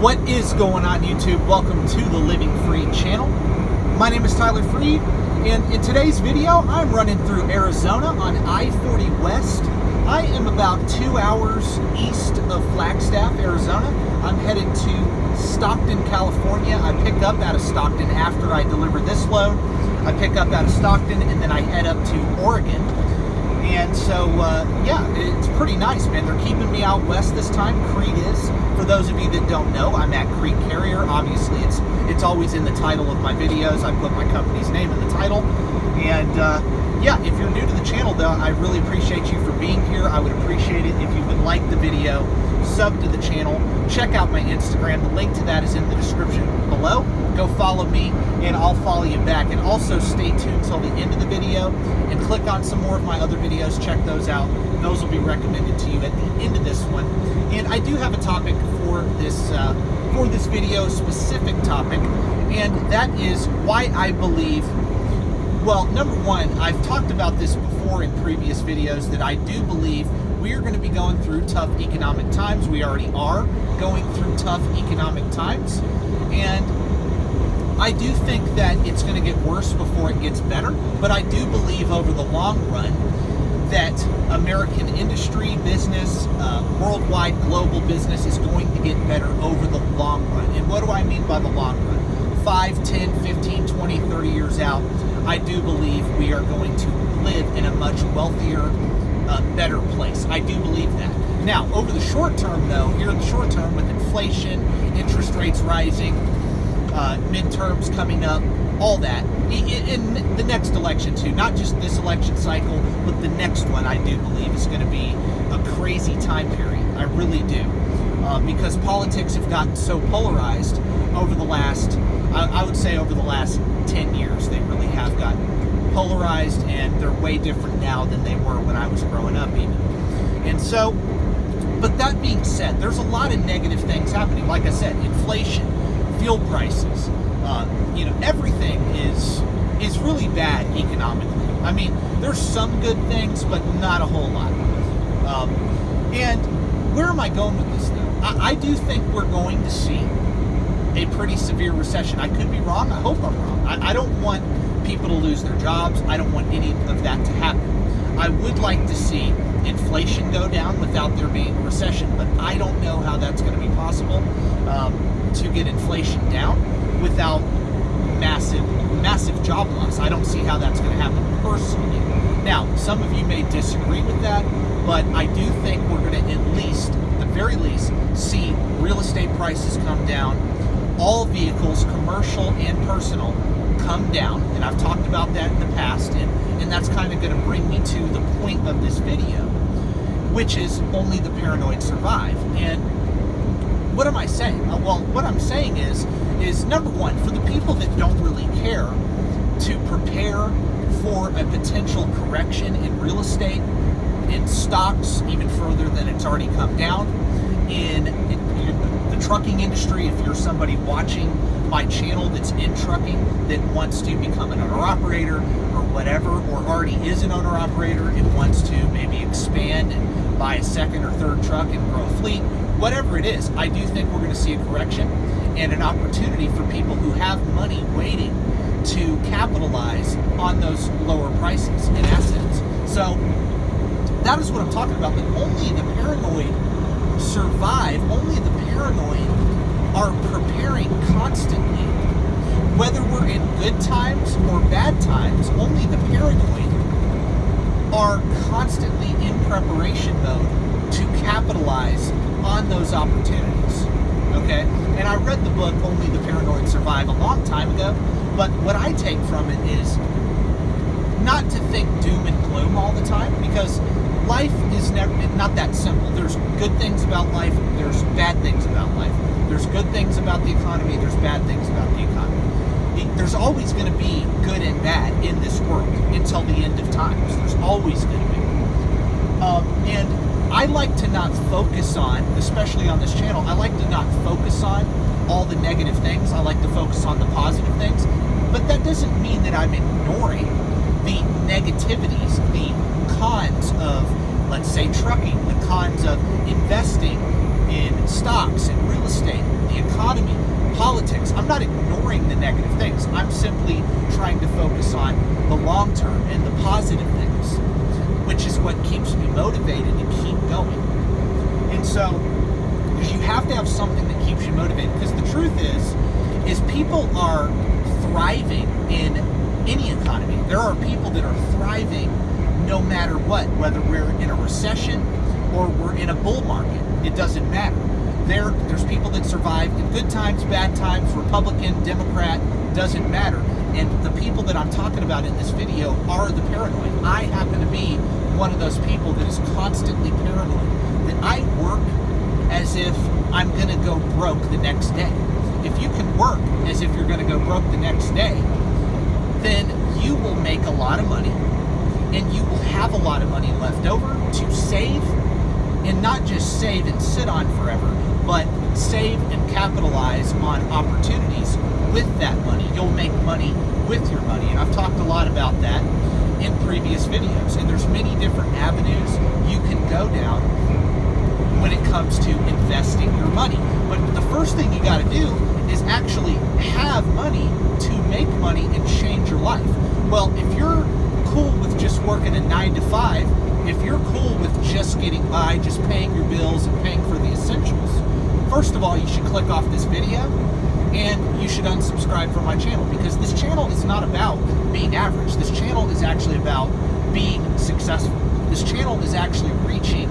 What is going on, YouTube? Welcome to the Living Free channel. My name is Tyler Freed, and in today's video, I'm running through Arizona on I-40 West. I am about 2 hours east of Flagstaff, Arizona. I'm headed to Stockton, California. I pick up out of Stockton after I deliver this load. I pick up out of Stockton, and then I head up to Oregon. And so, yeah, it's pretty nice, man. They're keeping me out west this time. Crete is. For those of you that don't know, I'm at Crete Carrier. Obviously, it's always in the title of my videos. I put my company's name in the title. And, yeah, if you're new to the channel, though, I really appreciate you for being here. I would appreciate it if you would like the video, sub to the channel, check out my Instagram. The link to that is in the description below. Go follow me, and I'll follow you back. And also stay tuned till the end of the video and click on some more of my other videos. Check those out. Those will be recommended to you at the end of this one. And I do have a topic for this video, specific topic, and that is why I believe. Well, number one, I've talked about this before in previous videos that I do believe we are going to be going through tough economic times. We already are going through tough economic times, and I do think that it's going to get worse before it gets better, but I do believe over the long run that American industry, business, worldwide global business is going to get better over the long run. And what do I mean by the long run? 5, 10, 15, 20, 30 years out, I do believe we are going to live in a much wealthier, better place. I do believe that. Now, over the short term, though, here in the short term with inflation, interest rates rising, midterms coming up, all that, in the next election too, not just this election cycle, but the next one, I do believe is going to be a crazy time period. I really do. Because politics have gotten so polarized over the last, I would say over the last 10 years, they really have gotten polarized, and they're way different now than they were when I was growing up even. And so, but that being said, there's a lot of negative things happening. Like I said, inflation, fuel prices, everything is really bad economically. I mean, there's some good things, but not a whole lot. And where am I going with this, though? I do think we're going to see a pretty severe recession. I could be wrong. I hope I'm wrong. I don't want people to lose their jobs. I don't want any of that to happen. I would like to see inflation go down without there being a recession, but I don't know how that's going to be possible to get inflation down without massive job loss. I don't see how that's going to happen personally. Now, some of you may disagree with that, but I do think we're going to at the very least, see real estate prices come down, all vehicles, commercial and personal, come down, and I've talked about that in the past, and that's kind of going to bring me to the point of this video, which is only the paranoid survive. And what am I saying? Well, what I'm saying is number one, for the people that don't really care to prepare for a potential correction in real estate, in stocks, even further than it's already come down, in the trucking industry, if you're somebody watching my channel that's in trucking that wants to become an owner-operator or whatever, or already is an owner-operator and wants to maybe expand and buy a second or third truck and grow a fleet, whatever it is, I do think we're going to see a correction and an opportunity for people who have money waiting to capitalize on those lower prices and assets. So that is what I'm talking about, but only the paranoid survive, only the paranoid are preparing constantly. Whether we're in good times or bad times, only the paranoid are constantly in preparation mode to capitalize on those opportunities. Okay? And I read the book Only the Paranoid Survive a long time ago, but what I take from it is not to think doom and gloom all the time, because life is not that simple. There's good things about life, there's bad things about life. There's good things about the economy, there's bad things about the economy. There's always going to be good and bad in this world until the end of times. There's always going to be. And I like to not focus on, especially on this channel, I like to not focus on all the negative things. I like to focus on the positive things. But that doesn't mean that I'm ignoring the negativities, the cons of, let's say, trucking, the cons of investing in stocks and real estate, the not ignoring the negative things. I'm simply trying to focus on the long term and the positive things, which is what keeps me motivated to keep going. And so, because you have to have something that keeps you motivated, because the truth is people are thriving in any economy. There are people that are thriving no matter what, whether we're in a recession or we're in a bull market. It doesn't matter. There's people that survive in good times, bad times, Republican, Democrat, doesn't matter. And the people that I'm talking about in this video are the paranoid. I happen to be one of those people that is constantly paranoid, that I work as if I'm going to go broke the next day. If you can work as if you're going to go broke the next day, then you will make a lot of money, and you will have a lot of money left over to save, and not just save and sit on forever, but save and capitalize on opportunities with that money. You'll make money with your money, and I've talked a lot about that in previous videos, and there's many different avenues you can go down when it comes to investing your money. But the first thing you got to do is actually have money to make money and change your life. Well, if you're cool with just working a 9 to 5, if you're cool with just getting by, just paying your bills and paying for the essentials, first of all, you should click off this video and you should unsubscribe from my channel, because this channel is not about being average. This channel is actually about being successful. This channel is actually reaching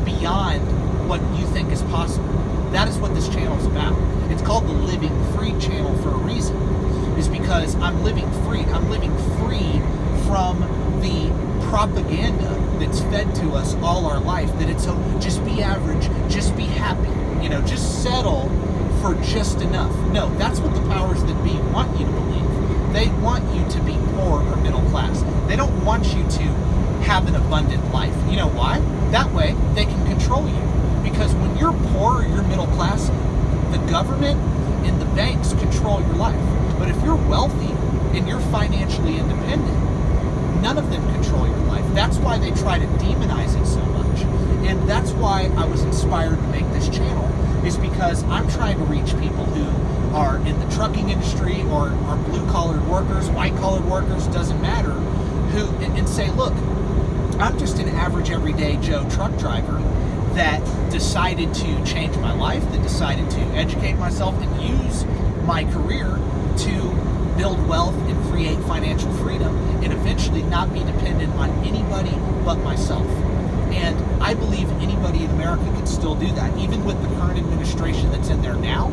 beyond what you think is possible. That is what this channel is about. It's called the Living Free channel for a reason. Is because I'm living free. I'm living free from the propaganda that's fed to us all our life, that it's just be average, just be happy, just settle for just enough. No, that's what the powers that be want you to believe. They want you to be poor or middle class. They don't want you to have an abundant life. You know why? That way they can control you. Because when you're poor or you're middle class, the government and the banks control your life. But if you're wealthy and you're financially independent, none of them control your life. That's why they try to demonize it so much. And that's why I was inspired to make this channel, is because I'm trying to reach people who are in the trucking industry or are blue-collared workers, white-collared workers, doesn't matter, and say, look, I'm just an average everyday Joe truck driver that decided to change my life, that decided to educate myself and use my career to build wealth and create financial freedom, and eventually not be dependent on anybody but myself. And I believe anybody in America can still do that, even with the current administration that's in there now.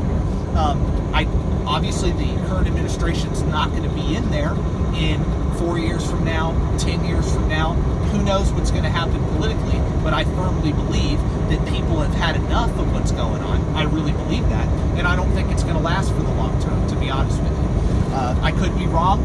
Obviously the current administration's not going to be in there in 4 years from now, 10 years from now. Who knows what's going to happen politically, but I firmly believe that people have had enough of what's going on. I really believe that, and I don't think it's going to last for the long term, to be honest with you. I could be wrong.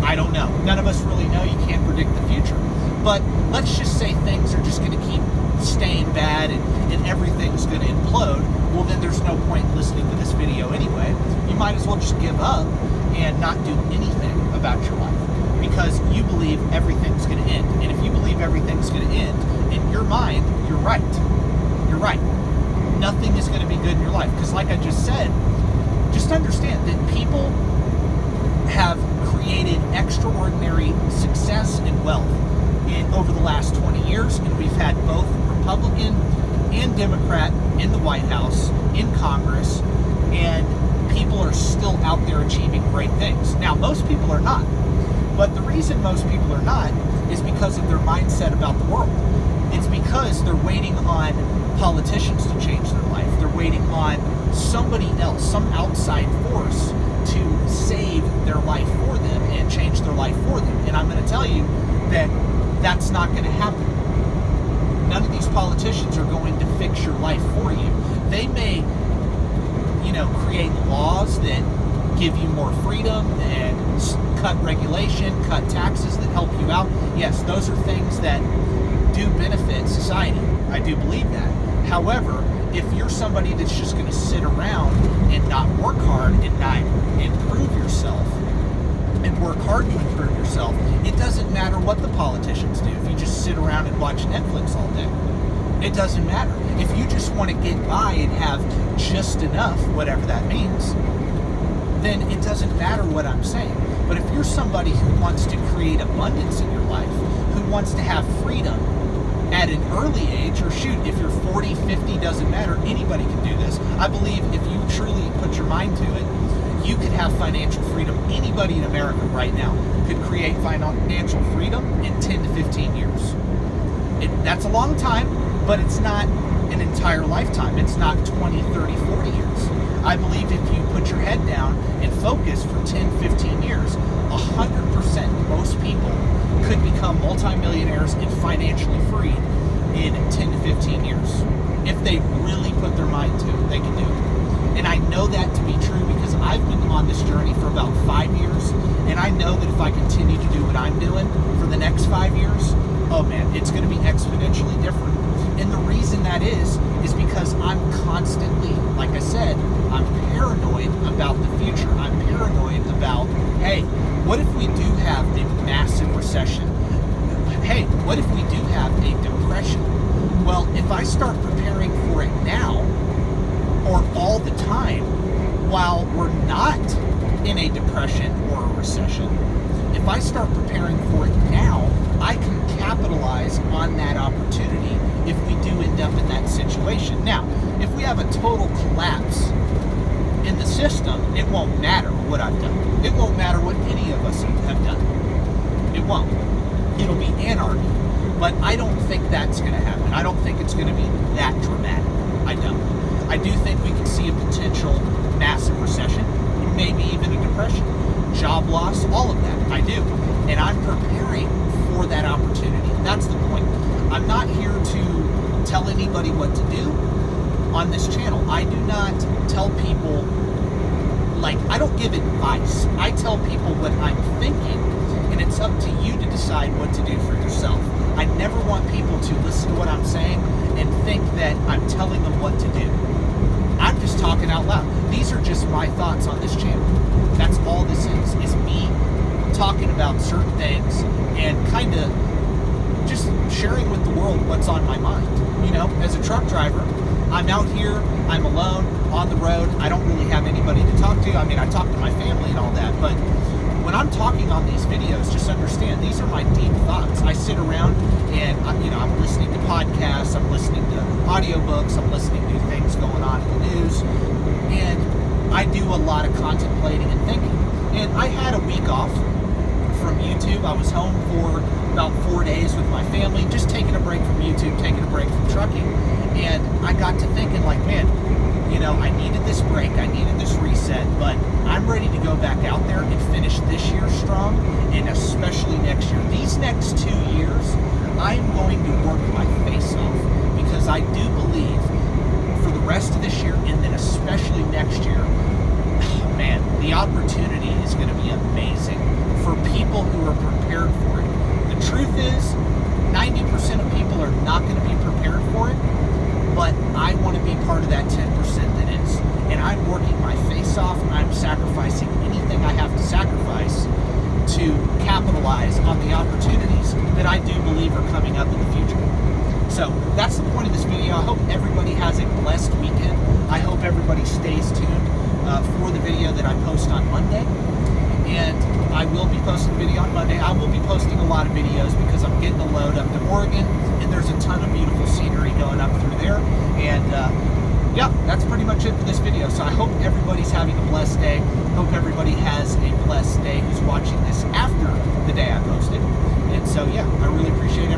I don't know. None of us really know. You can't predict the future. But let's just say things are just going to keep staying bad and everything's going to implode. Well, then there's no point in listening to this video anyway. You might as well just give up and not do anything about your life, because you believe everything's going to end. And if you believe everything's going to end, in your mind, you're right. You're right. Nothing is going to be good in your life. Because like I just said, just understand that people have created extraordinary success and wealth over the last 20 years, and we've had both Republican and Democrat in the White House, in Congress, and people are still out there achieving great things. Now, most people are not, but the reason most people are not is because of their mindset about the world. It's because they're waiting on politicians to change their life. They're waiting on somebody else, some outside force, to save their life for them and change their life for them. And I'm going to tell you that that's not going to happen. None of these politicians are going to fix your life for you. They may, create laws that give you more freedom and cut regulation, cut taxes that help you out. Yes, those are things that do benefit society. I do believe that. However, if you're somebody that's just going to sit around and not work hard and not improve yourself, and work hard to improve yourself, it doesn't matter what the politicians do. If you just sit around and watch Netflix all day, it doesn't matter. If you just want to get by and have just enough, whatever that means, then it doesn't matter what I'm saying. But if you're somebody who wants to create abundance in your life, who wants to have freedom at an early age, or shoot, if you're 40, 50, doesn't matter, anybody can do this. I believe if you truly put your mind to it, you could have financial freedom. Anybody in America right now could create financial freedom in 10 to 15 years. That's a long time, but it's not an entire lifetime. It's not 20, 30, 40 years. I believe if you put your head down and focus for 10, 15 years, 100% most people could become multimillionaires and financially free in 10 to 15 years. If they really put their mind to it, they can do it. And I know that to be true because I've been on this journey for about 5 years, and I know that if I continue to do what I'm doing for the next 5 years, oh man, it's going to be exponentially different. And the reason that is because I'm constantly, like I said, I'm paranoid about the future. I'm paranoid about, hey, what if we do have a massive recession? Hey, what if we do have a depression? Well, if I start preparing for it now, or all the time, while we're not in a depression or a recession, if I start preparing for it now, I can capitalize on that opportunity if we do end up in that situation. Now, if we have a total collapse in the system, it won't matter what I've done. It won't matter what any of us have done. It won't. It'll be anarchy. But I don't think that's going to happen. I don't think it's going to be that dramatic. I don't. I do think we can see a potential massive recession, maybe even a depression, job loss, all of that. I do. And I'm preparing for that opportunity. That's the point. I'm not here to tell anybody what to do on this channel. I do not tell people, I don't give advice. I tell people what I'm thinking, and it's up to you to decide what to do for yourself. I never want people to listen to what I'm saying and think that I'm telling them what to do. I'm just talking out loud. These are just my thoughts on this channel. That's all this is me talking about certain things and kind of just sharing with the world what's on my mind. You know, as a truck driver, I'm out here, I'm alone, on the road. I don't really have anybody to talk to. I mean, I talk to my family and all that, but when I'm talking on these videos, just understand these are my deep thoughts. I sit around and I'm listening to podcasts, I'm listening to audiobooks, I'm listening to things going on in the news, and I do a lot of contemplating and thinking. And I had a week off from YouTube. I was home for about 4 days with my family, just taking a break from YouTube, taking a break from trucking, and I got to thinking man, I needed this break, I needed this reset, but I'm ready to go back out there and finish this year strong, and especially next year. These next 2 years, I'm going to work my face off, because I do believe for the rest of this year, and then especially next year, man, the opportunity is going to be amazing for people who are prepared for it. The truth is, 90% of people are not going to be prepared for it, but I want to be part of that 10% that is. And I'm working my face off. I'm sacrificing anything I have to sacrifice to capitalize on the opportunities that I do believe are coming up in the future. So that's the point of this video. I hope everybody has a blessed weekend. I hope everybody stays tuned for the video that I post on Monday. And I will be posting a video on Monday. I will be posting a lot of videos because I'm getting a load up to Oregon, and there's a ton of beautiful scenery going up through there. And yeah, that's pretty much it for this video. So I hope everybody's having a blessed day. Hope everybody has a blessed day who's watching this after the day I posted. And so yeah, I really appreciate